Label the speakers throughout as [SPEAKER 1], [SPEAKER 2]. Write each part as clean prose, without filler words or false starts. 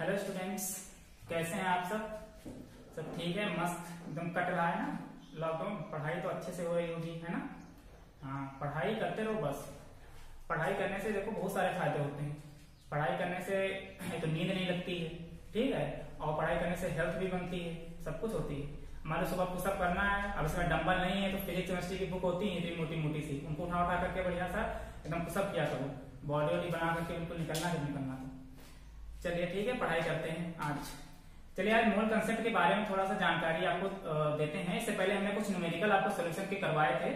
[SPEAKER 1] Hello students, कैसे हैं आप सब ठीक है? मस्त एकदम कट रहा है ना लॉकडाउन। पढ़ाई तो अच्छे से हो रही होगी, है ना? हाँ, पढ़ाई करते रहो बस। पढ़ाई करने से देखो बहुत सारे फायदे होते हैं। पढ़ाई करने से तो नींद नहीं लगती है, ठीक है, और पढ़ाई करने से हेल्थ भी बनती है, सब कुछ होती है। हमारे सुबह पुशअप करना है, अब इसमें डंबल नहीं है तो फिजिक्स केमिस्ट्री की बुक होती है इतनी मोटी मोटी सी, उनको उठा उठा करके बढ़िया सा एकदम पुशअप किया करो, बॉडी वॉडी बना करके बिल्कुल निकलना जब निकलना तो। चलिए ठीक है, पढ़ाई करते हैं आज। चलिए आज मोल कंसेप्ट के बारे में थोड़ा सा जानकारी आपको देते हैं। इससे पहले हमने कुछ न्यूमेरिकल आपको सोल्यूशन के करवाए थे।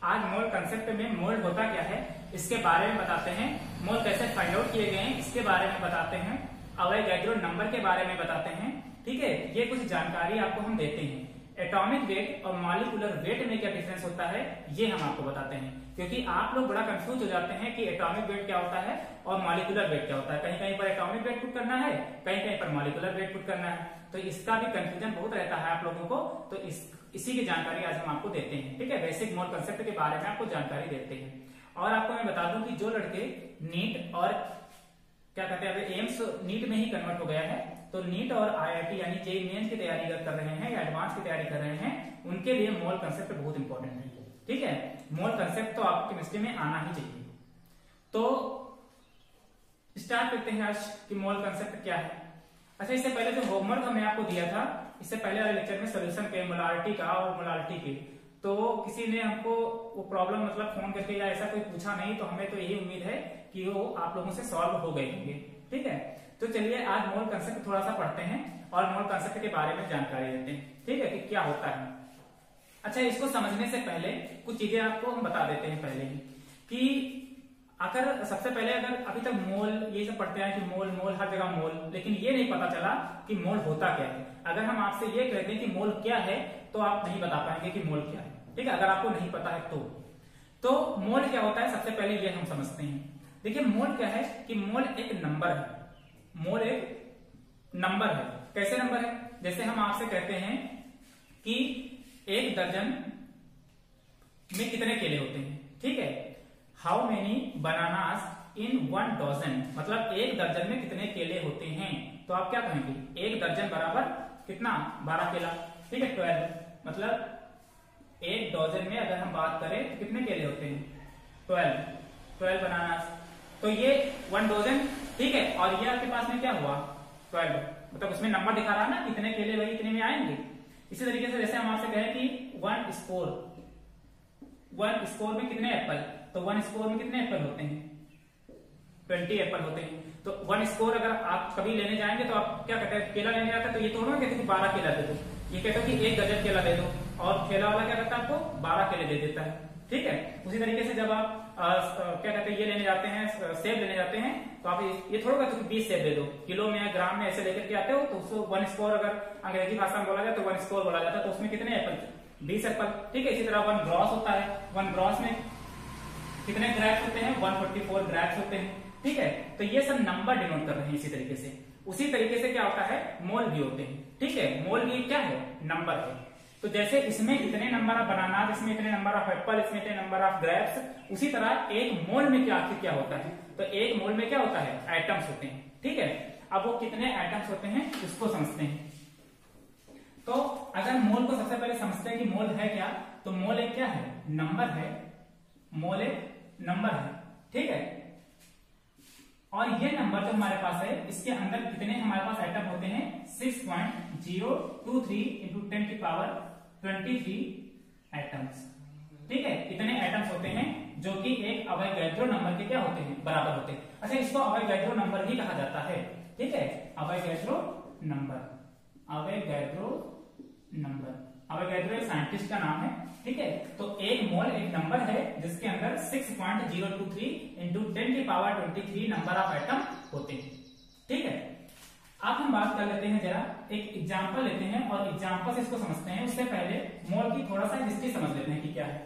[SPEAKER 1] आज मोल कंसेप्ट में मोल होता क्या है इसके बारे में बताते हैं, मोल कैसे फाइंड आउट किए गए हैं इसके बारे में बताते हैं, अवोगाड्रो नंबर के बारे में बताते हैं। ठीक है, ये कुछ जानकारी आपको हम देते हैं। एटॉमिक वेट और मॉलिक्यूलर वेट में क्या डिफरेंस होता है ये हम आपको बताते हैं, क्योंकि आप लोग बड़ा कंफ्यूज हो जाते हैं कि एटॉमिक वेट क्या होता है और मॉलिक्यूलर वेट क्या होता है। कहीं कहीं पर एटॉमिक वेट पुट करना है, कहीं कहीं पर मॉलिक्यूलर वेट पुट करना है, तो इसका भी कंफ्यूजन बहुत रहता है आप लोगों को। तो इसी की जानकारी आज हम आपको देते हैं। ठीक है, बेसिक मोल कंसेप्ट के बारे में आपको जानकारी देते हैं। और आपको मैं बता दूं कि जो लड़के नीट और क्या कहते हैं एम्स नीट में ही कन्वर्ट हो गया है, तो नीट और आईआईटी यानी जेईई मेंस की तैयारी कर रहे हैं या एडवांस की तैयारी कर रहे हैं, उनके लिए मोल कंसेप्ट बहुत इंपॉर्टेंट है। ठीक है, मोल कंसेप्ट तो आपको केमिस्ट्री में आना ही चाहिए। तो स्टार्ट करते हैं आज कि मोल कंसेप्ट क्या है। अच्छा, इससे पहले जो होमवर्क हमने आपको दिया था, इससे पहले वाले लेक्चर में सोल्यूशन के मोलारिटी का और मोलारिटी के, तो किसी ने हमको वो प्रॉब्लम मतलब फोन करके या ऐसा कोई पूछा नहीं, तो हमें तो यही उम्मीद है कि वो आप लोगों से सॉल्व हो गए होंगे। ठीक है, तो चलिए आज मोल कंसेप्ट थोड़ा सा पढ़ते हैं और मोल कंसेप्ट के बारे में जानकारी देते हैं। ठीक है, कि क्या होता है। अच्छा, इसको समझने से पहले कुछ चीजें आपको हम बता देते हैं पहले ही, कि अगर सबसे पहले अगर अभी तक मोल ये सब पढ़ते हैं कि मोल मोल हर जगह मोल, लेकिन ये नहीं पता चला कि मोल होता क्या है। अगर हम आपसे ये कहते हैं कि मोल क्या है तो आप नहीं बता पाएंगे कि मोल क्या है। ठीक है, अगर आपको नहीं पता है तो मोल क्या होता है सबसे पहले ये हम समझते हैं। देखिए, मोल क्या है कि मोल एक नंबर है। मोल एक नंबर है। कैसे नंबर है? जैसे हम आपसे कहते हैं कि एक दर्जन में कितने केले होते हैं। ठीक है, how many bananas in 1 dozen, मतलब एक दर्जन में कितने केले होते हैं। तो आप क्या कहेंगे, एक दर्जन बराबर कितना, 12 केला। ठीक है, 12, मतलब एक डजन में अगर हम बात करें तो कितने केले होते हैं, 12 बनानास। तो ये 1 डजन। ठीक है, और ये आपके पास में क्या हुआ, 12, मतलब उसमें नंबर दिखा रहा है ना कितने केले वही इतने में आएंगे। इसी तरीके से जैसे हम आपसे कहें कि 1 स्कोर में कितने एप्पल, तो 1 स्कोर में कितने एप्पल होते हैं, 20 एप्पल होते हैं। तो 1 स्कोर अगर आप कभी लेने जाएंगे तो आप क्या कहते हैं, केला लेने जाते हैं तो ये थोड़ा ना कहते कि 12 केला दे दो, ये कहते हो कि 1 दर्जन केला दे दो, और ठेला वाला क्या करता है आपको 12 केले दे देता है। ठीक है, उसी तरीके से जब आप क्या कहते हैं ये लेने जाते हैं, सेब लेने जाते हैं, तो आप ये थोड़ा कहते हो 20 सेब दे दो, किलो में ग्राम में ऐसे लेकर के आते हो, तो उसको 1 स्कोर अगर अंग्रेजी भाषा में बोला जाए तो 1 स्कोर बोला जाता है। तो उसमें कितने एप्पल, 20 एप्पल। ठीक है, इसी तरह 1 ग्रॉस होता है, 1 ग्रॉस में कितने ग्रैप्स होते हैं, 144 ग्रैप्स होते हैं। ठीक है, तो ये सब नंबर डिनोट कर रहे हैं। इसी तरीके से उसी तरीके से क्या होता है, मोल भी होते हैं। ठीक है, मोल भी क्या है, नंबर है। तो जैसे इसमें इतने नंबर ऑफ बनाना, इसमें इतने नंबर ऑफ एप्पल, इसमें इतने नंबर ऑफ ग्रेप्स, उसी तरह एक मोल में क्या आखिर क्या होता है, तो एक मोल में क्या होता है, एटम्स होते हैं। ठीक है, अब वो कितने एटम्स होते हैं उसको समझते हैं। तो अगर मोल को सबसे पहले समझते हैं कि मोल है क्या, तो मोल एक क्या है, नंबर है। मोल एक नंबर है। ठीक है, और ये नंबर जो हमारे पास है इसके अंदर कितने हमारे पास एटम होते हैं, 6.023 इंटू 10 की पावर 23 एटम्स। ठीक है, इतने एटम्स होते हैं जो कि एक अवोगाड्रो नंबर के क्या होते हैं, बराबर होते हैं। अच्छा, इसको अवोगाड्रो नंबर भी कहा जाता है। ठीक है, Avogadro number, Avogadro number, Avogadro एक साइंटिस्ट का नाम है। ठीक है, तो एक मोल एक नंबर है जिसके अंदर 6.023 इंटू 10 की पावर 23 नंबर ऑफ एटम होते हैं। ठीक है, अब हम बात कर लेते हैं, जरा एक एग्जांपल लेते हैं और एग्जांपल से इसको समझते हैं। उससे पहले मोल की थोड़ा सा हिस्ट्री समझ लेते हैं कि क्या है।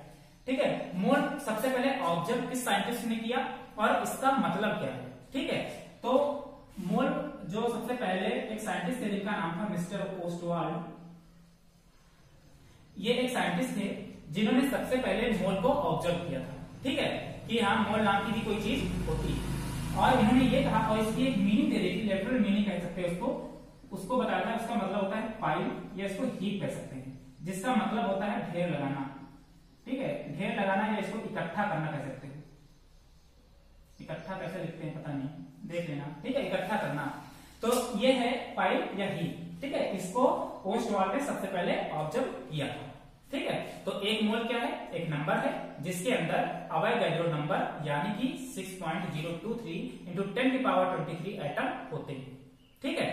[SPEAKER 1] ठीक है, मोल सबसे पहले ऑब्जर्व किस साइंटिस्ट ने किया और इसका मतलब क्या है। ठीक है, तो मोल जो सबसे पहले एक साइंटिस्ट थे जिनका नाम था मिस्टर ओस्टवाल्ड, ये एक साइंटिस्ट थे जिन्होंने सबसे पहले मोल को ऑब्जर्व किया था। ठीक है, कि हाँ मोल नाम की भी कोई चीज होती है, और इन्होंने ये कहा और इसकी एक मीनिंग दे दी थी, लेटरल मीनिंग कह सकते हैं उसको बताया था, उसका मतलब होता है पाइल, या इसको हीप कह सकते हैं, जिसका मतलब होता है ढेर लगाना। ठीक है, ढेर लगाना, या इसको इकट्ठा करना कह सकते हैं। इकट्ठा कैसे लिखते हैं पता नहीं, देख लेना। ठीक है, इकट्ठा करना। तो ये है पाइल या हीप। ठीक है, इसको ओस्टवाल ने सबसे पहले ऑब्जर्व किया था। ठीक है, तो एक मोल क्या है, एक नंबर है जिसके अंदर अवोगाड्रो नंबर यानी कि 6.023 इंटू 10 की पावर 23 एटम होते हैं। ठीक है,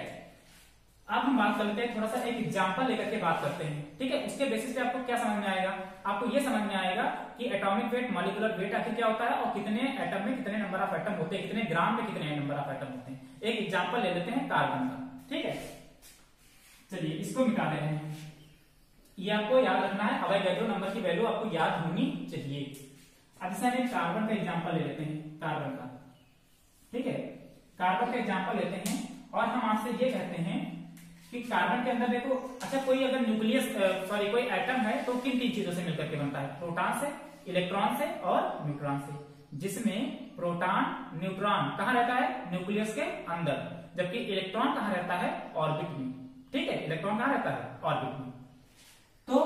[SPEAKER 1] अब हम बात कर लेते हैं, थोड़ा सा एक एग्जांपल लेकर के बात करते हैं। ठीक है, उसके बेसिस पे आपको क्या समझ में आएगा, आपको ये समझ में आएगा कि एटॉमिक वेट, मॉलिक्यूलर वेट आखिर क्या होता है, और कितने एटम में कितने नंबर ऑफ एटम होते हैं, कितने ग्राम में कितने नंबर ऑफ एटम होते हैं। एक एग्जांपल ले लेते हैं कार्बन का। ठीक है, चलिए इसको मिटा दे रहे हैं। ये आपको याद रखना है, अवोगाड्रो नंबर की वैल्यू आपको याद होनी चाहिए। अब जैसे हम कार्बन का एग्जांपल ले लेते हैं, कार्बन का। ठीक है, कार्बन का एग्जांपल लेते हैं और हम आपसे ये कहते हैं कि कार्बन के अंदर देखो, अच्छा कोई अगर न्यूक्लियस कोई एटम है तो किन तीन चीजों से मिलकर के बनता है, प्रोटॉन से, इलेक्ट्रॉन से और न्यूट्रॉन से, जिसमें प्रोटॉन न्यूट्रॉन कहां रहता है, न्यूक्लियस के अंदर, जबकि इलेक्ट्रॉन कहां रहता है, ऑर्बिट में। ठीक है, इलेक्ट्रॉन कहां रहता है, ऑर्बिट में। तो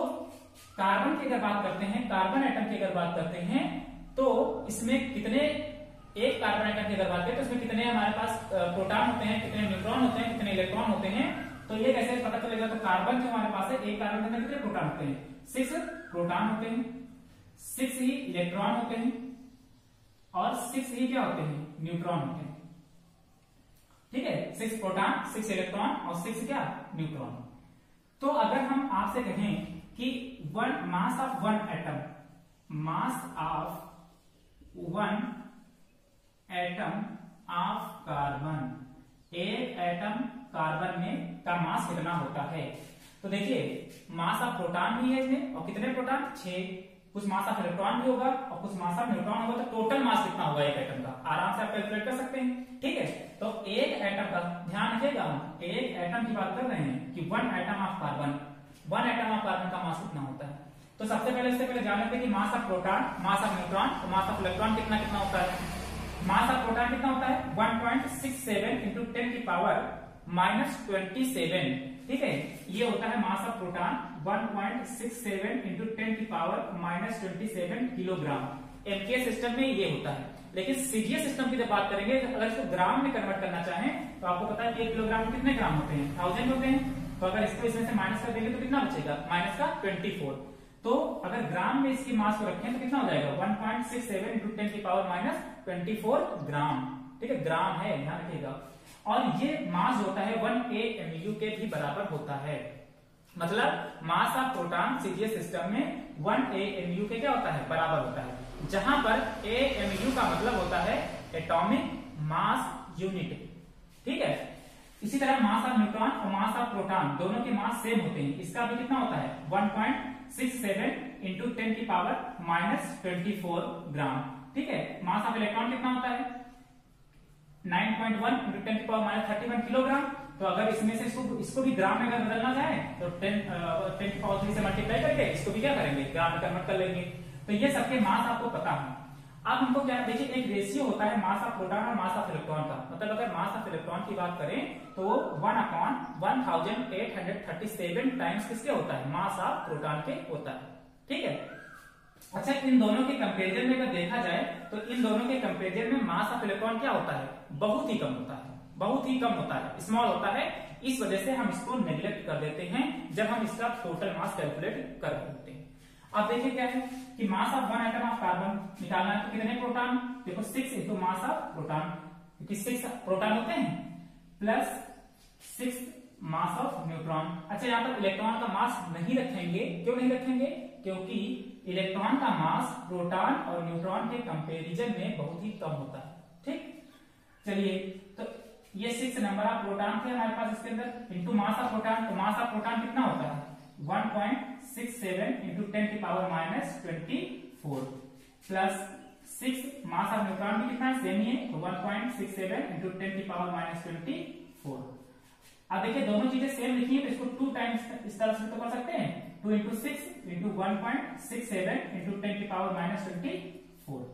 [SPEAKER 1] कार्बन की अगर बात करते हैं, कार्बन एटम की अगर बात करते हैं, तो इसमें कितने, एक कार्बन एटम की अगर बात करें तो इसमें कितने हमारे पास प्रोटॉन होते हैं, कितने न्यूट्रॉन होते हैं, कितने इलेक्ट्रॉन होते हैं। तो ये कैसे पता चलेगा, तो कार्बन जो हमारे पास है, एक कार्बन के अंदर कितने प्रोटॉन होते हैं, 6 प्रोटॉन होते हैं, 6 ही इलेक्ट्रॉन होते हैं, और 6 ही क्या होते हैं, न्यूट्रॉन होते हैं। ठीक है, 6 प्रोटॉन, 6 इलेक्ट्रॉन और 6 क्या, न्यूट्रॉन। तो अगर हम आपसे कहें कि mass of one atom, mass of one atom of carbon, एक एटम कार्बन में का मास कितना होता है, तो देखिए मास ऑफ प्रोटॉन भी है इसमें, और कितने प्रोटॉन, 6, कुछ मास ऑफ इलेक्ट्रॉन भी होगा और कुछ मास ऑफ न्यूट्रॉन होगा, तो टोटल मास कितना होगा एक एटम का, आराम से आप कैलकुलेट कर सकते हैं। ठीक है, तो एक एटम का ध्यान रखिएगा, एक एटम की बात कर रहे हैं कि one atom of carbon, one atom of carbon का मास कितना होता है। तो सबसे पहले इससे पहले जान लेते हैं कि mass of proton, mass of neutron और मास ऑफ इलेक्ट्रॉन कितना कितना होता है। मास ऑफ प्रोटॉन कितना होता है, 1.67 इंटू 10 की पावर -27। ठीक है, ये होता है मास ऑफ प्रोटॉन, 1.67 इंटू 10 की पावर -27 किलोग्राम। एमके सिस्टम में ये होता है, लेकिन सीजीएस सिस्टम की जब बात करेंगे, तो अगर इसको ग्राम में कन्वर्ट करना चाहें तो आपको पता है 1 किलोग्राम में कितने ग्राम होते हैं, 1000 होते हैं। तो अगर इसको इसमें से माइनस कर देंगे तो कितना बचेगा, माइनस का 24। तो अगर ग्राम में इसकी मास को रखें तो कितना हो जाएगा, 1.67 इंटू 10 की पावर -24 ग्राम। ठीक है, ग्राम है, ध्यान रखिएगा। और ये मास होता है 1 AMU के भी बराबर होता है, मतलब mass of proton CGS system में 1 AMU के क्या होता है, बराबर होता है, जहां पर AMU का मतलब होता है एटॉमिक मास यूनिट। ठीक है, इसी तरह मास ऑफ न्यूट्रॉन और मास ऑफ प्रोटॉन दोनों के मास सेम होते हैं, इसका भी कितना होता है, 1.67 इंटू 10 की पावर -24 ग्राम। ठीक है, मास ऑफ इलेक्ट्रॉन कितना होता है, 9.1 इंटू 10 की पावर -31 किलोग्राम। तो अगर इसमें से इसको भी ग्राम में अगर बदलना चाहे तो 10 की पावर 3 से मल्टीप्लाई करके इसको भी क्या करेंगे, ग्राम में कन्वर्ट कर लेंगे। तो ये सबके मास आपको पता है। अब हमको क्या, देखिए एक रेशियो होता है मास ऑफ प्रोटॉन और मास ऑफ इलेक्ट्रॉन का, मतलब अगर मास ऑफ इलेक्ट्रॉन की बात करें तो 1/1837 टाइम्स किसके होता है, मास ऑफ प्रोटॉन के होता है। ठीक है, अच्छा इन दोनों के कंपेरिजन में अगर देखा जाए तो इन दोनों के कंपेरिजन में मास ऑफ इलेक्ट्रॉन क्या होता है, बहुत ही कम होता है, बहुत ही कम होता है, स्मॉल होता है। इस वजह से हम इसको नेग्लेक्ट कर देते हैं जब हम इसका टोटल मास कैलकुलेट कर देते हैं। अब देखिए क्या है कि mass of one atom of carbon निकालना है तो कितने प्रोटॉन, देखो 6 इंटू मास ऑफ प्रोटॉन, क्योंकि 6 प्रोटॉन होते हैं, प्लस 6 मास ऑफ न्यूट्रॉन। अच्छा यहाँ पर इलेक्ट्रॉन का मास नहीं रखेंगे, क्यों नहीं रखेंगे, क्योंकि इलेक्ट्रॉन का मास प्रोटॉन और न्यूट्रॉन के कंपेरिजन में बहुत ही कम होता है। ठीक, चलिए तो ये 6 नंबर ऑफ प्रोटॉन थे हमारे पास इसके अंदर, इंटू मास ऑफ प्रोटॉन, तो मास ऑफ प्रोटॉन कितना होता है, 1.67 इंटू 10 की power -24 plus 6 mass of neutron भी कितना सेम ही है, तो 1.67 इंटू 10 की पावर -24। अब देखिए दोनों चीजें सेम लिखी है तो इसको 2 टाइम्स इस तरह से तो कर सकते हैं, 2 इंटू 6 इंटू 1.67 इंटू 10 की पावर -24।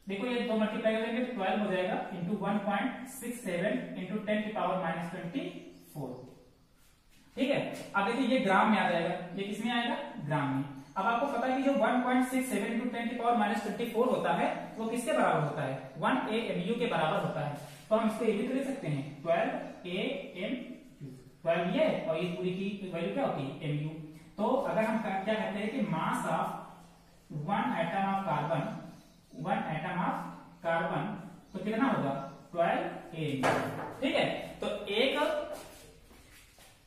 [SPEAKER 1] देखो ये 2 मल्टीप्लाई करेंगे तो 12 हो जाएगा, इंटू 1.67 इंटू 10 की पावर -24। ठीक है, अब देखिए ये ग्राम में आ जाएगा, ये किसमें आएगा, ग्राम में। अब आपको पता है कि जो 1.67 इंटू 10 की पावर -24 होता है वो किसके बराबर होता है, 1 AMU के बराबर होता है। तो हम इसको ये भी तो लिख सकते हैं 12 AMU, 12 ये और ये पूरी की वैल्यू क्या होती है MU। तो अगर हम क्या कहते हैं कि mass of one atom of carbon तो कितना होगा 12 AMU। ठीक है, तो एक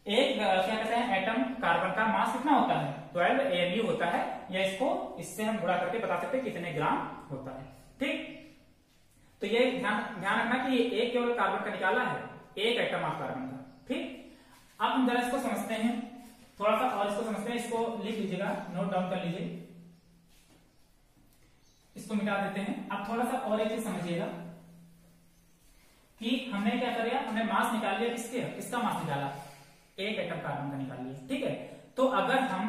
[SPEAKER 1] क्या कहते हैं एटम कार्बन का मास कितना होता है 12 AMU होता है, या इससे हम गुणा करके बता सकते हैं कितने ग्राम होता है। ठीक, तो ये ध्यान रखना कि ये एक केवल कार्बन का निकाला है, एक एटम ऑफ कार्बन का। ठीक, अब हम जरा इसको समझते हैं, थोड़ा सा और इसको समझते हैं। इसको लिख लीजिएगा, नोट डाउन कर लीजिए, इसको मिटा देते हैं। अब थोड़ा सा और एक चीज समझिएगा कि हमने क्या कर लिया, हमने मास निकाल लिया, किसका मास निकाला, एक एटम कार्बन का निकाल लिया। ठीक है, तो अगर हम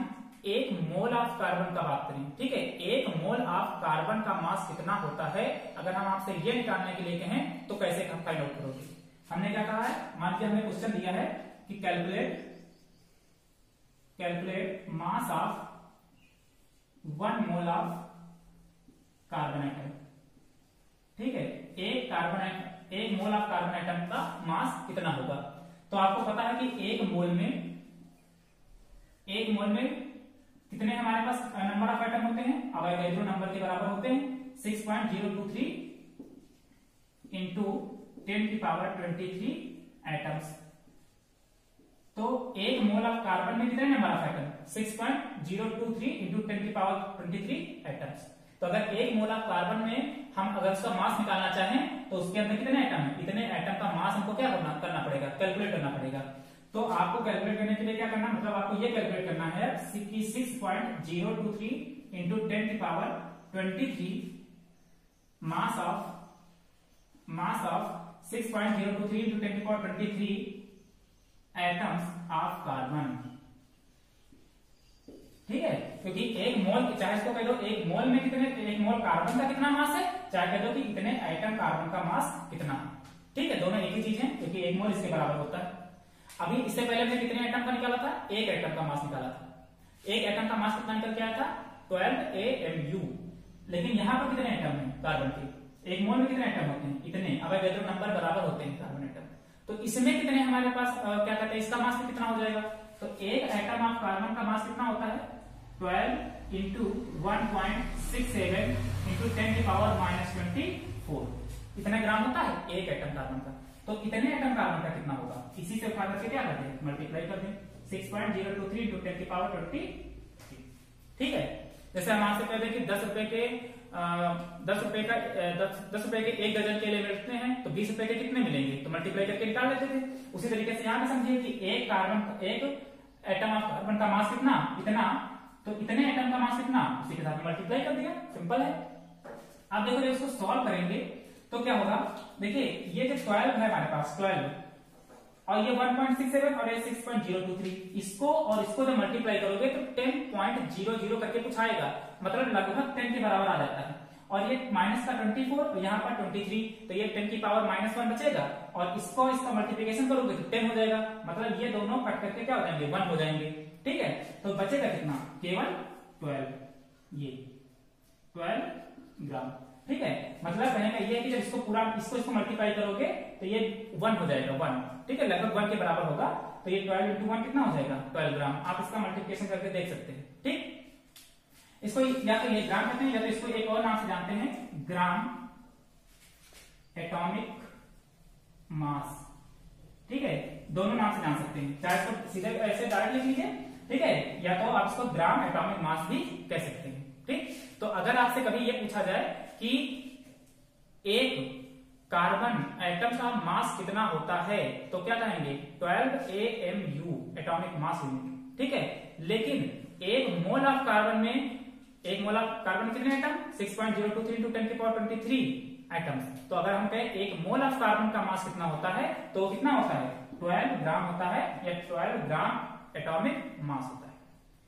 [SPEAKER 1] एक मोल ऑफ कार्बन का बात करें, ठीक है, एक मोल ऑफ कार्बन का मास कितना होता है, अगर हम आपसे ये निकालने के लिए कहें तो कैसे हम फाइंड आउट करोगे। हमने क्या कहा है, मान लीजिए हमें क्वेश्चन दिया है कि calculate mass of 1 mole of carbon atom. ठीक है, एक मोल ऑफ कार्बन एटम का मास कितना होगा। तो आपको पता है कि एक मोल में कितने हमारे पास नंबर ऑफ एटम होते हैं, अवोगाड्रो नंबर के बराबर होते हैं 6.023 इंटू 10 की पावर 23 एटम्स। तो एक मोल ऑफ कार्बन में कितने नंबर ऑफ एटम, 6.023 इंटू 10 की पावर 23 एटम्स। तो अगर एक मोल ऑफ कार्बन में हम अगर उसका मास निकालना चाहें तो उसके अंदर कितने एटम है, इतने एटम का मास हमको क्या करना पड़ेगा, कैलकुलेट करना पड़ेगा। तो आपको कैलकुलेट करने के लिए क्या करना, मतलब आपको ये कैलकुलेट करना है कि 6.023 इंटू 10 की पावर 23 मास ऑफ 6.023 इंटू 10 की पावर 23 एटम्स ऑफ कार्बन। ठीक है, क्योंकि एक मोल, चाहे इसको कह दो एक मोल में कितने, एक मोल कार्बन का कितना मास है, चाहे कह दो कि इतने एटम कार्बन का मास कितना है। ठीक है, दोनों एक ही चीज है, क्योंकि एक मोल इसके बराबर होता है। अभी इससे पहले हमने कितने एटम का निकाला था, एक एटम का मास निकाला था। एक एटम का मास कितना निकल के आया था 12 AMU। लेकिन यहाँ पर कितने एटम है कार्बन के, एक मोल में कितने एटम होते हैं, इतने। अवोगाड्रो नंबर बराबर होते हैं कार्बन एटम। तो इसमें कितने हमारे पास क्या कहते हैं, इसका मास भी कितना हो जाएगा। तो एक एटम ऑफ कार्बन का मास कितना होता है 12 इंटू 1.67 इंटू 10 की पावर -24, इतना ग्राम होता है एक एटम कार्बन का। तो इतने एटम कार्बन का कितना होगा, इसी से उठा करके क्या करते हैं, मल्टीप्लाई कर दें 6.023 इंटू 10 की पावर 20। ठीक है, जैसे हम आपसे कहते हैं कि 10 रुपए के 1 दर्जन केले मिलते हैं, तो 20 रुपए के कितने मिलेंगे, तो मल्टीप्लाई करके निकाल लेते थे। उसी तरीके से यहाँ भी समझिए कि एक एटम ऑफ कार्बन का मास कितना, इतना, तो इतने एटम का मास कितना, उसी के साथ मल्टीप्लाई कर दिया, सिंपल है। अब देखो जब इसको सॉल्व करेंगे तो क्या होगा, देखिए ये जो 12 है हमारे पास 12 और ये 1.67 और ये 6.023, इसको और इसको जब मल्टीप्लाई करोगे तो 10.00 करके कुछ आएगा, मतलब लगभग 10 के बराबर आ जाता है। और ये माइनस का 24 और यहाँ पर 23, तो ये 10 की पावर -1 बचेगा, और इसका मल्टीप्लिकेशन करोगे तो 10 हो जाएगा, मतलब ये दोनों कट करके क्या हो जाएंगे 1 हो जाएंगे। ठीक है, तो बचेगा कितना, केवल 12, ये 12 ग्राम। ठीक है, मतलब कहने का ये है कि जब इसको मल्टीप्लाई करोगे तो ये 1 हो जाएगा, 1। ठीक है, लगभग 1 के बराबर होगा, तो ये 12 इंटू 1 कितना हो जाएगा 12 ग्राम। आप इसका मल्टीप्लिकेशन करके देख सकते हैं। ठीक, इसको या तो ये ग्राम कहते हैं या तो इसको एक और नाम से जानते हैं, ग्राम एटॉमिक मास। ठीक है, दोनों नाम से जान सकते हैं, चाहे इसको सीधे ऐसे डायरेक्ट लिख लीजिए, ठीक है, या तो आप इसको ग्राम एटॉमिक मास भी कह सकते हैं। ठीक, तो अगर आपसे कभी ये पूछा जाए कि एक कार्बन एटम का मास कितना होता है, तो क्या कहेंगे 12 AMU एटॉमिक मास यूनिट। ठीक है, लेकिन एक मोल ऑफ कार्बन में, एक मोल ऑफ कार्बन कितने एटम 6.023 इंटू 10 की पावर 23 एटम्स। तो अगर हम कहें एक मोल ऑफ कार्बन का मास कितना होता है, तो कितना होता है 12 ग्राम होता है, या 12 ग्राम एटॉमिक मास होता है।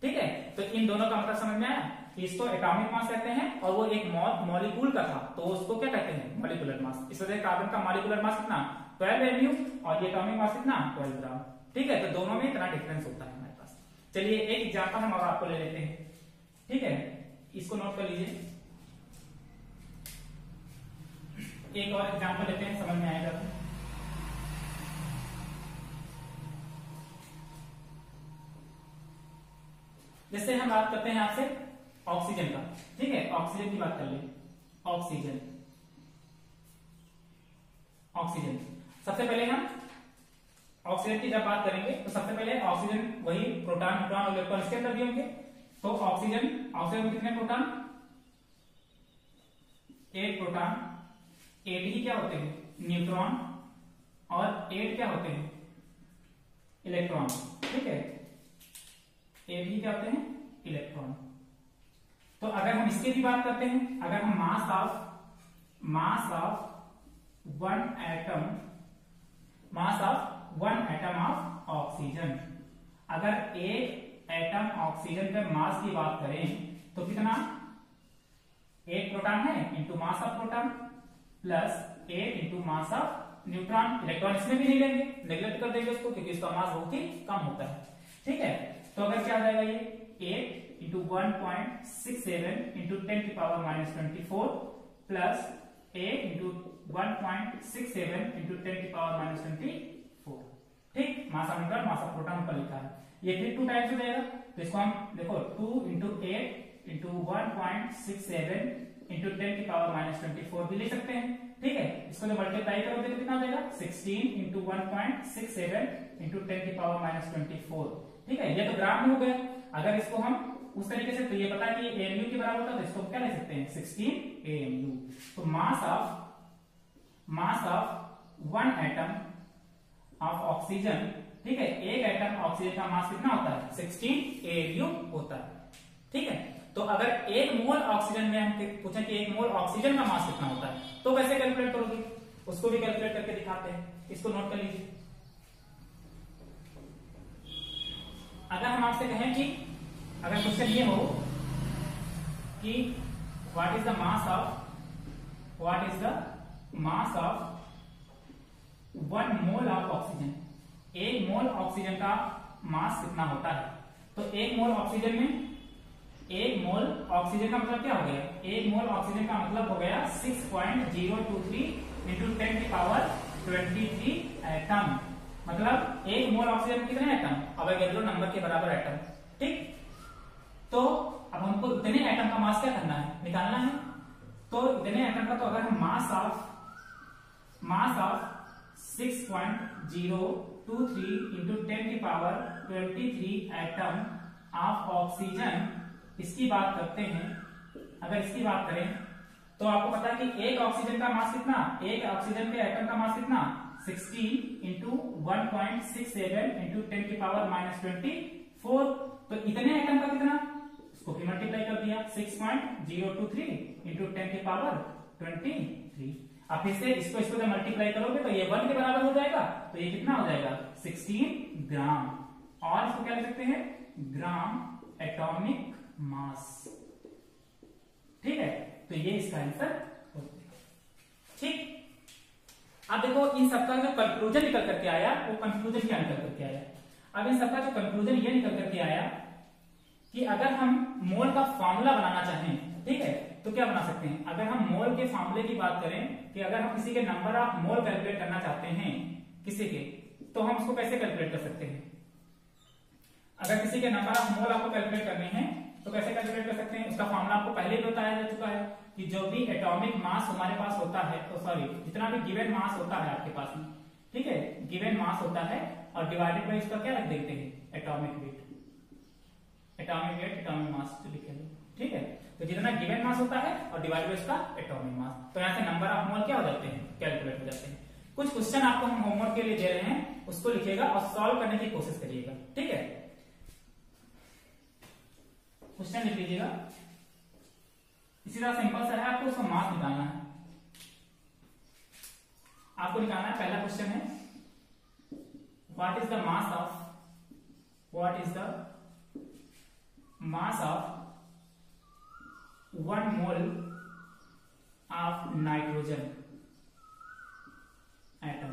[SPEAKER 1] ठीक है, तो इन दोनों का मतलब समझ में आया कि इसको एटॉमिक मास कहते हैं, और वो एक मॉलिक्यूल का था तो उसको क्या कहते हैं मॉलिक्यूलर मास। इस वजह से कार्बन का मॉलिक्यूलर मास कितना 12 MU और ये एटॉमिक मास कितना 12 ग्राम। ठीक है, तो दोनों में इतना डिफरेंस होता है हमारे पास। चलिए एक एग्जांपल हम और आपको ले लेते हैं। ठीक है, इसको नोट कर लीजिए। एक और एग्जांपल लेते हैं, समझ में आएगा। जैसे हम बात करते हैं आपसे ऑक्सीजन का। ठीक है, ऑक्सीजन की बात कर ले। ऑक्सीजन ऑक्सीजन सबसे पहले हम ऑक्सीजन की जब बात करेंगे तो सबसे पहले ऑक्सीजन वही प्रोटॉन न्यूट्रॉन और इलेक्ट्रॉन इसके अंदर भी होंगे। तो ऑक्सीजन में कितने प्रोटॉन 8 प्रोटॉन, 8 ही क्या होते हैं न्यूट्रॉन और 8 क्या होते हैं इलेक्ट्रॉन। ठीक है, 8 ही क्या होते हैं इलेक्ट्रॉन। तो अगर हम इसकी भी बात करते हैं, अगर हम mass of one atom of oxygen, अगर एक एटम ऑक्सीजन के मास की बात करें तो कितना 8 प्रोटॉन है into mass of proton plus 8 into mass of neutron. Electron इसमें भी नहीं लेंगे, नेग्लेक्ट कर देंगे उसको, क्योंकि इसका मास बहुत ही कम होता है। ठीक है, तो अगर क्या आ जाएगा ये 8 इंटू 1.67 इंटू 10 की पावर -24 प्लस 8 इंटू 1.67 इंटू 10 की पावर -24। ठीक, mass of neutron mass of proton पर लिखा है। ये फिर 2 टाइम्स हो जाएगा, तो इसको हम देखो 2 इंटू 8 इंटू 1.67 इंटू 10 की पावर -24 भी ले सकते हैं। ठीक है, इसको जब मल्टीप्लाई करोगे तो कितना हो जाएगा 16 इंटू 1.67 इंटू 10 की पावर -24। ठीक है, ये तो ग्राम में हो गया। अगर इसको हम उस तरीके से, तो ये पता है कि AMU के बराबर होता है, तो इसको क्या ले सकते हैं 16 AMU। तो mass of one atom of oxygen. ठीक है, एक एटम ऑक्सीजन का मास कितना होता है 16 AMU होता है। ठीक है, तो अगर एक मोल ऑक्सीजन में हम पूछें कि एक मोल ऑक्सीजन का मास कितना होता है तो कैसे कैलकुलेट करोगे, उसको भी कैलकुलेट करके दिखाते हैं। इसको नोट कर लीजिए। अगर हम आपसे कहें कि अगर क्वेश्चन ये हो कि what is the mass of 1 mole of oxygen, एक मोल ऑक्सीजन का मास कितना होता है। तो एक मोल ऑक्सीजन में, एक मोल ऑक्सीजन का मतलब क्या हो गया, एक मोल ऑक्सीजन का मतलब हो गया 6.023 इंटू 10 की पावर 23 एटम। मतलब एक मोल ऑक्सीजन में कितने एटम, अवोगाड्रो नंबर के बराबर एटम। ठीक, तो अब हमको इतने एटम का मास क्या करना है, निकालना है। तो इतने एटम का, तो अगर हम मास ऑफ 6.023 इंटू 10 की पावर 23 एटम ऑफ ऑक्सीजन, इसकी बात करते हैं। अगर इसकी बात करें तो आपको पता है कि एक ऑक्सीजन का मास कितना, एक ऑक्सीजन के एटम का मास कितना 16 इंटू 1.67 इंटू 10 की पावर -24। तो इतने एटम का कितना, इसको भी मल्टीप्लाई कर दिया 6.023 इंटू 10 की पावर 23। अब फिर से इसको जब मल्टीप्लाई करोगे तो ये 1 के बराबर हो जाएगा, तो ये कितना हो जाएगा 16 ग्राम। और इसको क्या लिख सकते हैं ग्राम एटॉमिक मास। ठीक है, तो ये इसका आंसर हो गया। ठीक, अब देखो इन सबका जो कंक्लूजन निकल करके आया, वो कंक्लूजन क्या निकल करके आया। अब इन सबका जो कंक्लूजन ये निकल करके आया कि अगर हम मोल का फॉर्मूला बनाना चाहें, ठीक है, तो क्या बना सकते हैं। अगर हम मोल के फॉर्मूले की बात करें कि अगर हम किसी के नंबर ऑफ मोल कैलकुलेट करना चाहते हैं किसी के, तो हम उसको कैसे कैलकुलेट कर सकते हैं। अगर किसी के नंबर ऑफ मोल आपको कैलकुलेट करने हैं तो कैसे कैलकुलेट कर सकते हैं, उसका फॉर्मूला आपको पहले ही बताया जा चुका है कि जो भी एटॉमिक मास हमारे पास होता है, तो सॉरी जितना भी गिवन मास होता है आपके पास में, ठीक है, गिवन मास होता है और डिवाइडेड बाय इसका क्या रख देते हैं एटॉमिक वेट, एटॉमिक मास जो लिखे हैं। ठीक है, तो जितना गिवन मास होता है और डिवाइडेड बाय इसका एटॉमिक मास, तो यहां से नंबर ऑफ मोल क्या हो जाते हैं कैलकुलेट हो जाते हैं। कुछ क्वेश्चन आपको हम होमवर्क के लिए दे रहे हैं, उसको लिखिएगा और सॉल्व करने की कोशिश करिएगा। ठीक है, क्वेश्चन लिख लीजिएगा। इसी तरह सिंपल सा है, आपको उसका मास निकालना है। आपको निकालना है, पहला क्वेश्चन है what is the mass of 1 mole of nitrogen atom.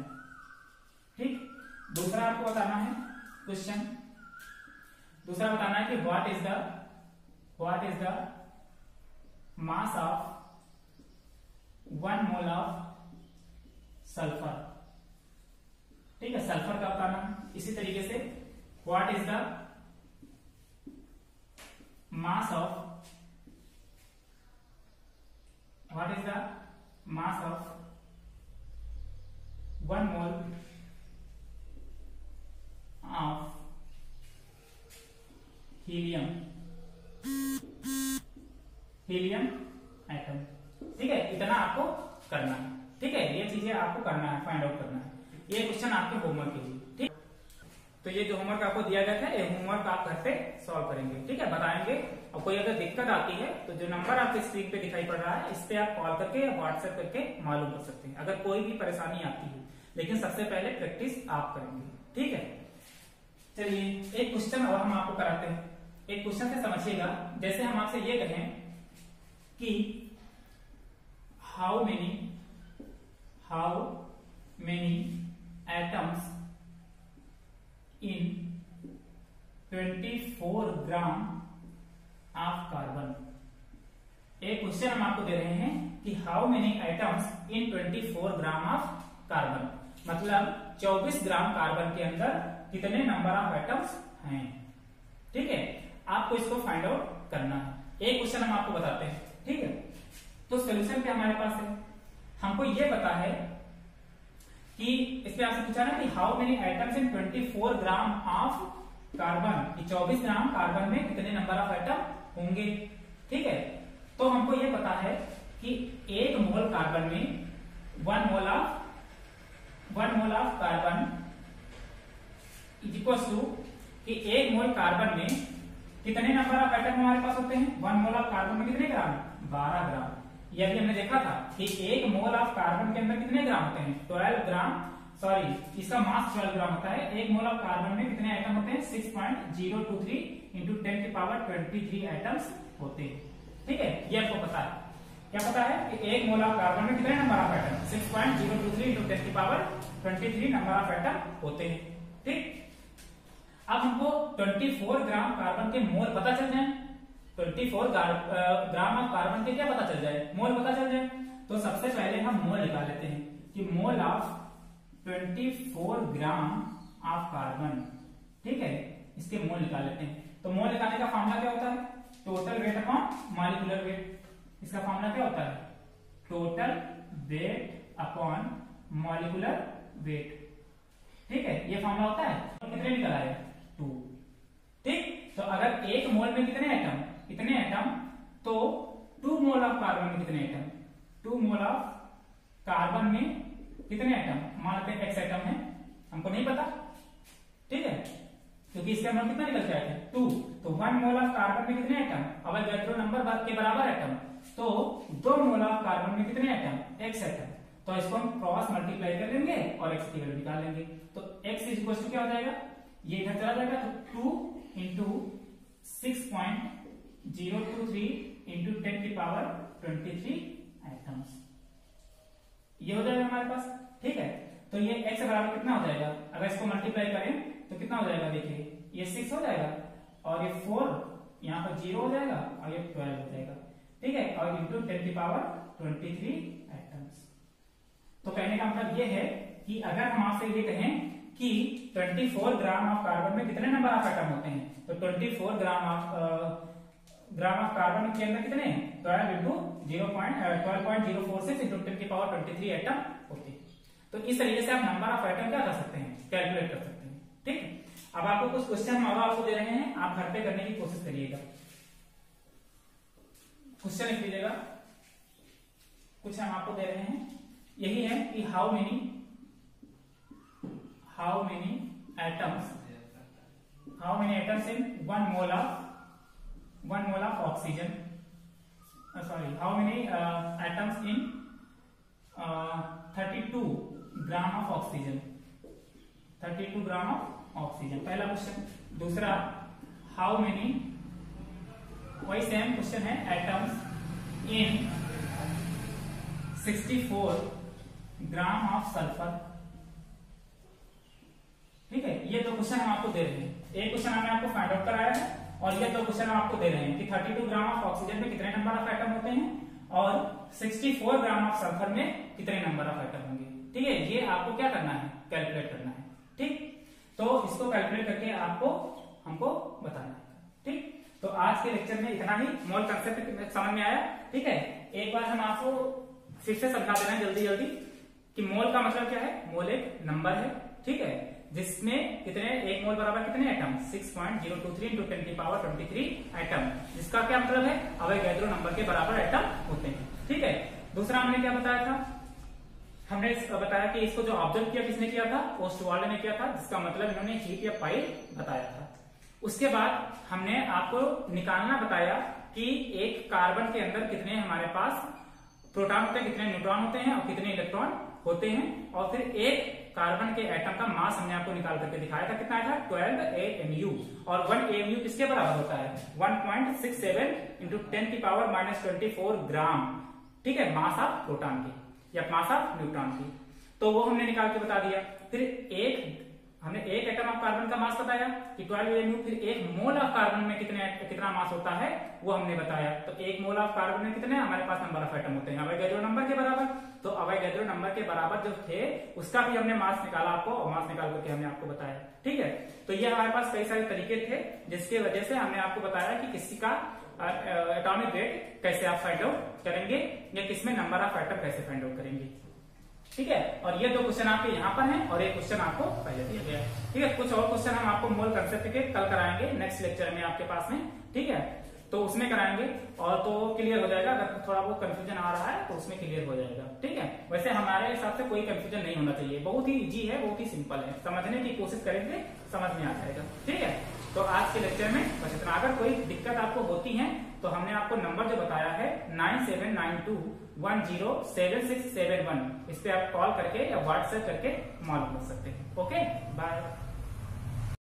[SPEAKER 1] दूसरा आपको बताना है क्वेश्चन, दूसरा बताना है कि what is the mass of 1 mole of sulphur. ठीक है, सल्फर का बताना। इसी तरीके से what is the mass of 1 mole of helium atom. ठीक है, इतना आपको करना है। ठीक है, ये चीजें आपको करना है, फाइंड आउट करना है। ये क्वेश्चन आपके होमवर्क के लिए। ठीक, तो ये जो होमवर्क आपको दिया गया था, ये होमवर्क आप घर पे सॉल्व करेंगे। ठीक है, बताएंगे। और कोई अगर दिक्कत आती है तो जो नंबर आपके स्क्रीन पे दिखाई पड़ रहा है, इस पे आप कॉल करके या व्हाट्सएप करके मालूम कर सकते हैं अगर कोई भी परेशानी आती है। लेकिन सबसे पहले प्रैक्टिस आप करेंगे। ठीक है, चलिए एक क्वेश्चन और हम आपको कराते हैं। एक क्वेश्चन से समझिएगा। जैसे हम आपसे ये कहें कि how many atoms in 24 gram of carbon. एक क्वेश्चन हम आपको दे रहे हैं कि how many atoms in 24 gram of carbon, मतलब 24 ग्राम कार्बन के अंदर कितने नंबर ऑफ एटम्स हैं। ठीक है, आपको इसको फाइंड आउट करना है। एक क्वेश्चन हम आपको बताते हैं। ठीक है, तो सोल्यूशन क्या हमारे पास है, हमको ये पता है कि इसमें आपसे पूछा ना कि how many atoms in 24 gram of carbon, 24 gram carbon में कितने नंबर ऑफ एटम होंगे। ठीक है, तो हमको ये पता है कि 1 मोल कार्बन में 1 mole of carbon is equal to कि 1 मोल कार्बन में कितने नंबर ऑफ एटम हमारे पास होते हैं। 1 मोल ऑफ कार्बन में कितने ग्राम, 12 ग्राम। ये अभी हमने देखा था कि 1 मोल ऑफ कार्बन के अंदर कितने ग्राम होते हैं, 12 ग्राम। सॉरी, इसका मास 12 ग्राम होता है। 1 मोल ऑफ कार्बन में कितने आइटम होते हैं, 6.023 इंटू 10 की पावर 23 आइटम्स होते हैं। ठीक है, ये आपको पता है। क्या पता है कि 1 मोल ऑफ कार्बन में कितने नंबर ऑफ एटम, 6.023 इंटू 10 की पावर 23 नंबर ऑफ एटम होते हैं। ठीक, अब हमको 24 ग्राम कार्बन के मोल पता चल जाए, 24 ग्राम ऑफ कार्बन के क्या पता चल जाए, मोल पता चल जाए। तो सबसे पहले हम मोल निकाल लेते हैं कि mole of 24 gram of carbon. ठीक है, इसके मोल निकाल लेते हैं। तो मोल निकालने का फॉर्मूला क्या होता है, total weight upon molecular weight. इसका फॉर्मूला क्या होता है, total weight upon molecular weight. ठीक है, ये फॉर्मूला होता है। कितने निकल आए, 2। ठीक, तो अगर 1 मोल में कितने एटम, इतने एटम, तो 2 मोल ऑफ कार्बन में कितने एटम, 2 मोल ऑफ कार्बन में कितने एटम, मान लेते हैं x एटम है, हमको नहीं पता। ठीक है, क्योंकि इसके अंदर कितना निकल के आए थे, 2। तो 1 मोल ऑफ कार्बन में कितने एटम, अगर इलेक्ट्रॉन नंबर के बराबर एटम, तो 2 मोल ऑफ कार्बन में कितने एटम, x एटम। तो इसको हम क्रॉस मल्टीप्लाई कर लेंगे और x की वैल्यू निकाल लेंगे। तो x इज इक्वल टू क्या हो जाएगा, ये इधर चला जाएगा, तो 2 इंटू 6.023 इंटू 10 की पावर 23 एटम्स, ये हो जाएगा हमारे पास। ठीक है, तो ये x बराबर कितना हो जाएगा, अगर इसको मल्टीप्लाई करें तो कितना हो जाएगा, देखिए ये 6 हो जाएगा और ये 4 यहाँ पर 0 हो जाएगा और ये 12 हो जाएगा। ठीक है, और इंटू 10 की पावर 23 एटम्स। तो कहने का मतलब ये है कि अगर हम आपसे ये कहें कि 24 ग्राम ऑफ कार्बन में कितने नंबर ऑफ एटम होते हैं, तो 24 ग्राम ऑफ कार्बन के अंदर कितने, 12 इंटू 12.046 इंटू 10 की पावर 23 एटम होते हैं। तो इस तरीके से आप नंबर ऑफ एटम क्या कर सकते हैं, कैलकुलेट कर सकते हैं। ठीक, अब आपको कुछ क्वेश्चन और आपको दे रहे हैं, आप घर पे करने की कोशिश करिएगा। क्वेश्चन लिख लीजिएगा, कुछ हम आपको दे रहे हैं, यही है कि how many atoms in 1 mole of oxygen, sorry how many atoms in 32 gram of oxygen, 32 gram of oxygen, पहला क्वेश्चन। दूसरा, हाउ मेनी, वही सेम क्वेश्चन है, atoms in 64 gram of sulphur. ठीक क्वेश्चन हम आपको दे रहे हैं, एक क्वेश्चन हमने आपको फाइंड आउट कराया है और ये दो क्वेश्चन हम आपको दे रहे हैं कि 32 ग्राम ऑफ ऑक्सीजन में कितने नंबर ऑफ एटम होते हैं और 64 ग्राम ऑफ सल्फर में कितने नंबर ऑफ एटम होंगे। ठीक है, ये आपको क्या करना है, कैलकुलेट करना है। ठीक, तो इसको कैलकुलेट करके आपको हमको बताना है। ठीक, तो आज के लेक्चर में इतना ही। मोल कंसेप्ट समझ में आया? ठीक है, एक बार हम आपको फिर से समझा दे रहे हैं जल्दी जल्दी कि मोल का मतलब क्या है। मोल एक नंबर है, ठीक है, जिसमें कितने, एक मोल बराबर कितने एटम, 6.023 × 10⁻23 एटम, जिसका क्या मतलब है, अवोगाड्रो नंबर के बराबर एटम होते हैं। ठीक है, दूसरा हमने क्या बताया था, हमने बताया कि इसको जो ऑब्जर्व किया किसने किया था, ओस्टवाल्ड ने किया था, जिसका मतलब इन्होंने हीट या पाइल बताया था। उसके बाद हमने आपको निकालना बताया कि एक कार्बन के अंदर कितने हमारे पास प्रोटॉन होते हैं, कितने न्यूट्रॉन होते हैं और कितने इलेक्ट्रॉन होते हैं, और फिर एक कार्बन के एटम का मास हमने आपको निकाल करके दिखाया था, कितना आया था 12 AMU, और 1 AMU किसके बराबर होता है, 1.67 × 10⁻24 ग्राम। ठीक है, मास ऑफ प्रोटॉन की या मास ऑफ न्यूट्रॉन की, तो वो हमने निकाल के बता दिया। फिर हमने एक एटम ऑफ कार्बन का मास बताया कि 12 AMU, फिर एक मोल ऑफ कार्बन में कितना मास होता है वो हमने बताया। तो एक मोल ऑफ कार्बन में कितने हमारे पास नंबर ऑफ एटम होते हैं, अवोगाड्रो नंबर के बराबर। तो अवोगाड्रो नंबर के बराबर जो थे उसका भी हमने मास निकाला आपको, और मास निकाल करके हमने आपको बताया। ठीक है, तो ये हमारे पास कई सारे तरीके थे जिसकी वजह से हमने आपको बताया कि किसी का एटॉमिक वेट कैसे आप फाइंड आउट करेंगे या किसमें नंबर ऑफ एटम कैसे फाइंड आउट करेंगे। ठीक है, और ये दो क्वेश्चन आपके यहाँ पर हैं और एक क्वेश्चन आपको पहले दिया गया है। ठीक है, कुछ और क्वेश्चन हम आपको मोल कंसेप्ट के कल कराएंगे नेक्स्ट लेक्चर में आपके पास में। ठीक है, तो उसमें कराएंगे और तो क्लियर हो जाएगा। अगर थोड़ा बहुत कंफ्यूजन आ रहा है तो उसमें क्लियर हो जाएगा। ठीक है, वैसे हमारे हिसाब से कोई कंफ्यूजन नहीं होना चाहिए, बहुत ही इजी है, बहुत ही सिंपल है, समझने की कोशिश करेंगे समझ में आ जाएगा। ठीक है, तो आज के लेक्चर में बस इतना। अगर कोई दिक्कत आपको होती है तो हमने आपको नंबर जो बताया है 9792107671, इस पे आप कॉल करके या व्हाट्सएप करके मालूम कर सकते हैं। Okay, bye.